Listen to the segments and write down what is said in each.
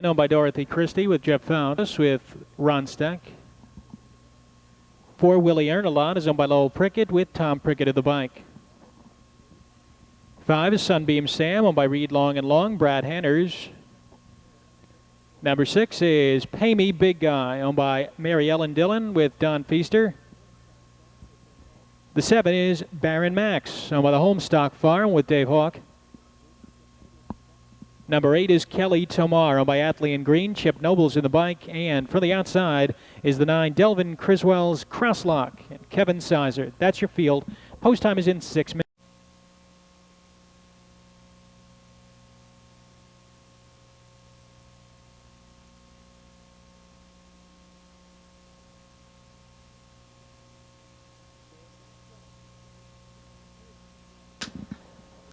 Owned by Dorothy Christie with Jeff Fountas with Ron Steck. 4, Willie Ernalot is owned by Lowell Prickett with Tom Prickett at the bike. 5 is Sunbeam Sam, owned by Reed Long and Long, Brad Hanners. Number 6 is Pay Me Big Guy, owned by Mary Ellen Dillon with Don Feaster. The 7 is Baron Max, owned by the Homestock Farm with Dave Hawk. Number 8 is Kelly Tomar, owned by Atlee and Green. Chip Noble's in the bike. And for the outside is the 9, Delvin Criswell's Crosslock and Kevin Sizer. That's your field. Post time is in 6 minutes.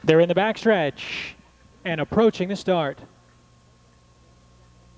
They're in the backstretch and approaching the start.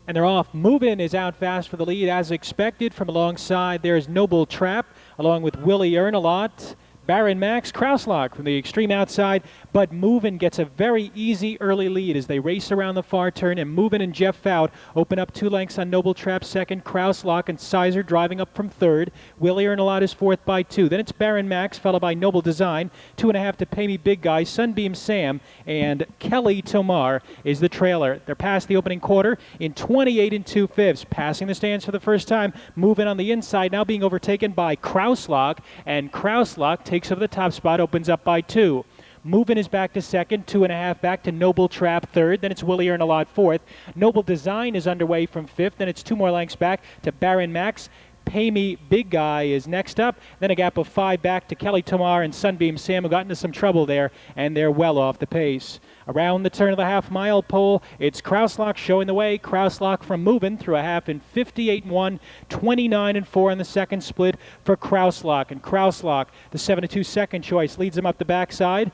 And they're off. Move-In is out fast for the lead as expected. From alongside there's Noble Trap along with Willie Ernalot. Baron Max, Krauslock from the extreme outside, but Move-In gets a very easy early lead as they race around the far turn, and Move-In and Jeff Fout open up 2 lengths on Noble Trap second, Krauslock and Sizer driving up from third. Willie Ernalot is fourth by 2. Then it's Baron Max, followed by Noble Design, 2.5 to Pay Me Big Guy, Sunbeam Sam, and Kelly Tomar is the trailer. They're past the opening quarter in 28 2/5, passing the stands for the first time. Move-In on the inside, now being overtaken by Krauslock, and Krauslock takes over the top spot, opens up by 2. Move-In is back to second, 2.5 back to Noble Trap third, then it's Willie Ernalot fourth. Noble Design is underway from fifth, then it's 2 more lengths back to Baron Max. Pay Me Big Guy is next up, then a gap of 5 back to Kelly Tomar and Sunbeam Sam, who got into some trouble there, and they're well off the pace. Around the turn of the half-mile pole, it's Krauslock showing the way. Krauslock from Move-In through a half in 58-1, 29-4 in the second split for Krauslock. And Krauslock, the 7-2 second choice, leads him up the backside.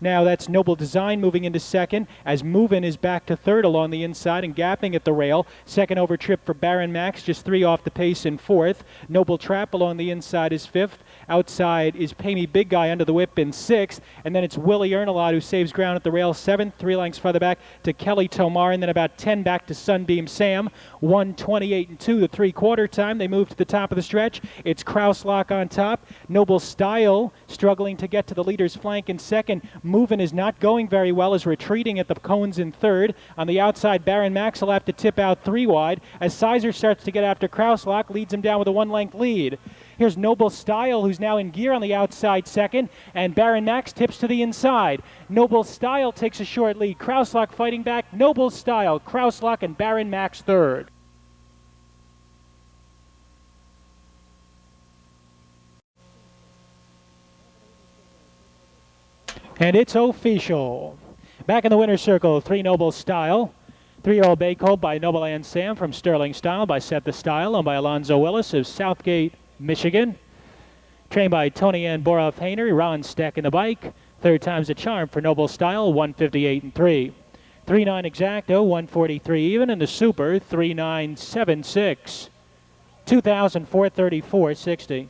Now that's Noble Design moving into second as Move-In is back to third along the inside and gapping at the rail. Second over trip for Baron Max, just 3 off the pace in fourth. Noble Trap along the inside is fifth. Outside is Pay Me Big Guy under the whip in sixth. And then it's Willie Ernalot who saves ground at the rail seventh. 3 lengths farther back to Kelly Tomar, and then about 10 back to Sunbeam Sam. 1:28 2 the 3/4 time. They move to the top of the stretch. It's Krauslock on top. Noble Style struggling to get to the leader's flank in second. Move-In is not going very well, is retreating at the cones in third. On the outside, Baron Max will have to tip out 3 wide as Sizer starts to get after Krauslock, leads him down with a 1-length lead. Here's Noble Style, who's now in gear on the outside second, and Baron Max tips to the inside. Noble Style takes a short lead. Krauslock fighting back. Noble Style, Krauslock, and Baron Max third. And it's official. Back in the winner's circle, 3 Noble Style. 3-year-old bay colt by Noble and Sam from Sterling Style by Set the Style, owned by Alonzo Willis of Southgate, Michigan. Trained by Tony Ann Boroff Hayner, Ron Steck in the bike. Third time's a charm for Noble Style, 158 3. 3-9 exacto, 143 even, and the super, 3-9-7-6. 2,434.60.